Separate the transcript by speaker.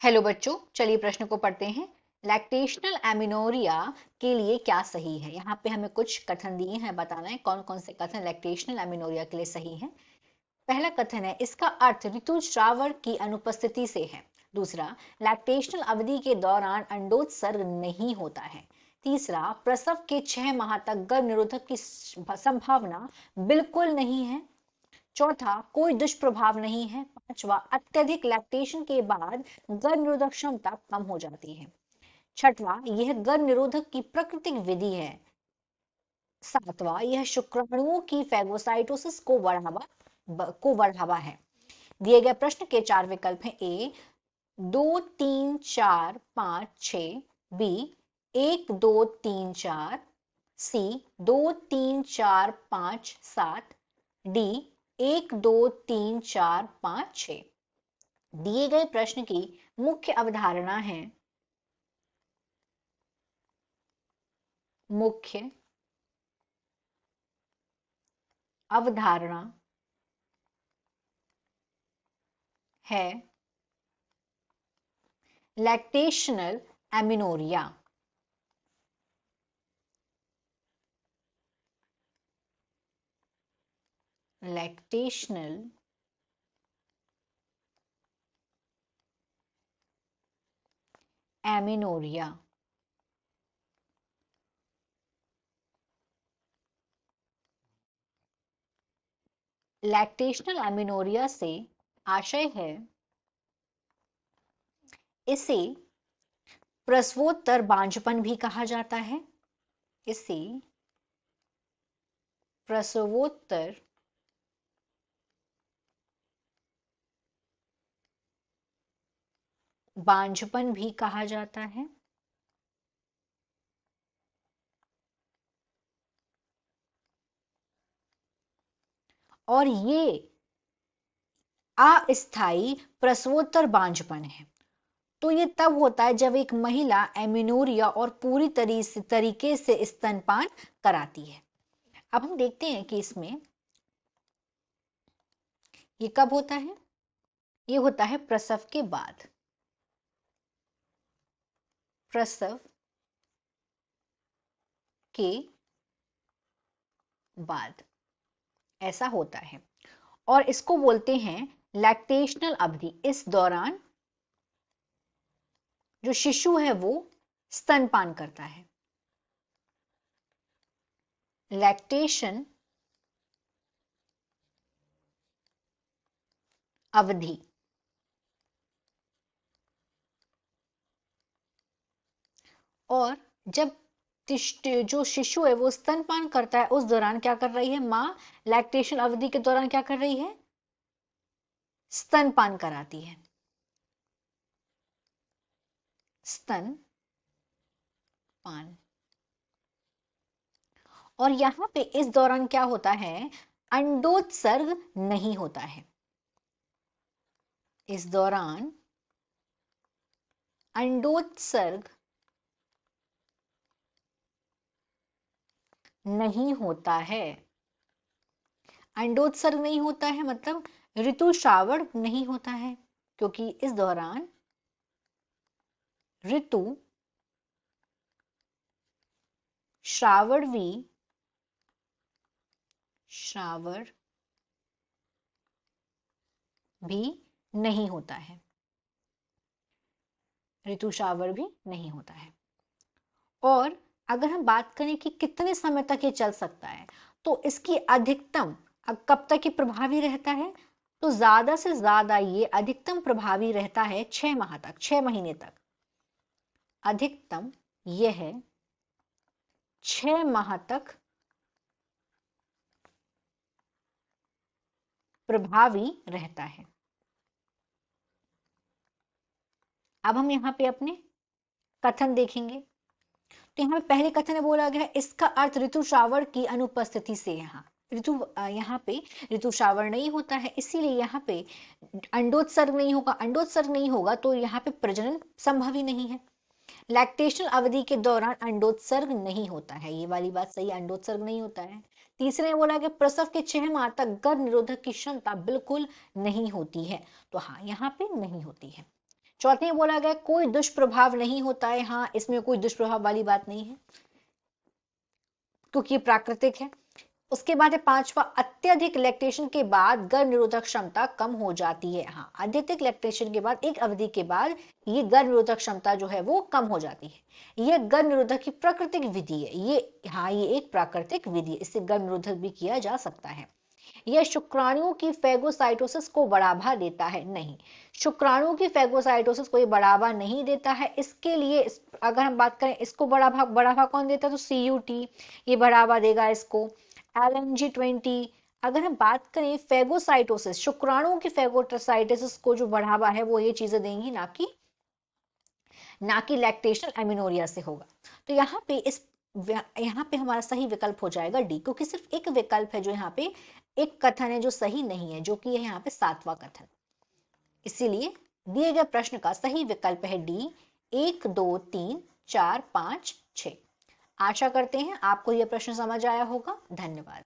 Speaker 1: Hello बच्चों, चलिए प्रश्न को पढ़ते हैं। लैक्टेशनल एमिनोरिया के लिए क्या सही है? यहाँ पे हमें कुछ कथन दिए हैं, बताना है कौन कौन से कथन लैक्टेशनल एमिनोरिया के लिए सही है। पहला कथन है, इसका अर्थ ऋतुस्राव की अनुपस्थिति से है। दूसरा, लैक्टेशनल अवधि के दौरान अंडोत्सर्ग नहीं होता है। तीसरा, प्रसव के 6 माह तक गर्भ निरोधक की संभावना बिल्कुल नहीं है। चौथा, कोई दुष्प्रभाव नहीं है। पांचवा, अत्यधिक लैक्टेशन के बाद गर्भ निरोधक क्षमता कम हो जाती है। छठवां, यह गर्भ निरोधक की प्राकृतिक विधि है। सातवां, यह शुक्राणुओं की फैगोसाइटोसिस को बढ़ावा है। दिए गए प्रश्न के 4 विकल्प हैं। ए 2 3 4 5 6, बी 1 2 3 4, सी 2 3 4 5 7, डी 1 2 3 4 5 6। दिए गए प्रश्न की मुख्य अवधारणा है। मुख्य अवधारणा है lactational amenorrhoea. Lactational amenorrhoea lactational amenorrhoea से आशय है, इसे प्रसवोत्तर बांझपन भी कहा जाता है। इसे प्रसवोत्तर बांझपन भी कहा जाता है। और ये अस्थायी प्रसवोत्तर बांझपन है। तो ये तब होता है जब एक महिला एमिनोरिया और पूरी तरीके से स्तनपान कराती है। अब हम देखते हैं कि इसमें ये कब होता है। ये होता है प्रसव के बाद। प्रसव के बाद ऐसा होता है और इसको बोलते हैं लैक्टेशनल अवधि। इस दौरान जो शिशु है वो स्तनपान करता है। लैक्टेशन अवधि और जब जो शिशु है वो स्तनपान करता है, उस दौरान क्या कर रही है माँ? लैक्टेशन अवधि के दौरान क्या कर रही है? स्तनपान कराती है। स्तनपान। और यहां पे इस दौरान क्या होता है? अंडोत्सर्ग नहीं होता है। इस दौरान अंडोत्सर्ग नहीं होता है। अंडोत्सर्ग नहीं होता है मतलब ऋतुस्राव नहीं होता है, क्योंकि इस दौरान ऋतु श्रावण भी नहीं होता है। ऋतुस्राव भी नहीं होता है। और अगर हम बात करें कि कितने समय तक ये चल सकता है, तो इसकी अधिकतम अब कब तक ये प्रभावी रहता है? तो ज्यादा से ज्यादा ये अधिकतम प्रभावी रहता है 6 माह तक, 6 महीने तक। अधिकतम यह 6 माह तक प्रभावी रहता है। अब हम यहाँ पे अपने कथन देखेंगे। तो यहाँ पे पहले कथन में बोला गया है, इसका अर्थ ऋतुस्राव की अनुपस्थिति से। यहाँ पे ऋतुस्राव नहीं होता है, इसीलिए यहाँ पे अंडोत्सर्ग नहीं होगा। अंडोत्सर्ग नहीं होगा तो यहाँ पे प्रजनन संभव ही नहीं है। लैक्टेशनल अवधि के दौरान अंडोत्सर्ग नहीं होता है, ये वाली बात सही, अंडोत्सर्ग नहीं होता है। तीसरे में बोला कि प्रसव के 6 माह तक गर्भ निरोधक की क्षमता बिल्कुल नहीं होती है, तो हाँ यहाँ पे नहीं होती है। चौथे में बोला गया कोई दुष्प्रभाव नहीं होता है। हाँ, इसमें कोई दुष्प्रभाव वाली बात नहीं है क्योंकि प्राकृतिक है। उसके बाद है पांचवा, अत्यधिक लैक्टेशन के बाद गर्भ निरोधक क्षमता कम हो जाती है। हाँ, अत्यधिक लैक्टेशन के बाद एक अवधि के बाद ये गर्भ निरोधक क्षमता जो है वो कम हो जाती है। ये गर्भ निरोधक की प्राकृतिक विधि है। ये एक प्राकृतिक विधि है, इससे गर्भ निरोधक भी किया जा सकता है। यह शुक्राणुओं की फेगोसाइटोसिस को बढ़ावा देता है। नहीं, शुक्राणुओं की फेगोसाइटोसिस को ये बढ़ावा नहीं देता है। इसके लिए अगर हम बात करें, इसको बढ़ावा कौन देता है, तो CUT ये बढ़ावा देगा इसको। LNG20। अगर हम बात करें फेगोसाइटोसिस, शुक्राणुओं की फेगोसाइटोसिस को जो बढ़ावा है वो ये चीजें देंगी, ना कि लैक्टेशनल एमिनोरिया से होगा। तो यहाँ पे हमारा सही विकल्प हो जाएगा डी, क्योंकि सिर्फ एक विकल्प है जो यहाँ पे एक कथन है जो सही नहीं है, जो कि है यहाँ पे 7वां कथन। इसीलिए दिए गए प्रश्न का सही विकल्प है डी, 1, 2, 3, 4, 5, 6। आशा करते हैं आपको यह प्रश्न समझ आया होगा। धन्यवाद।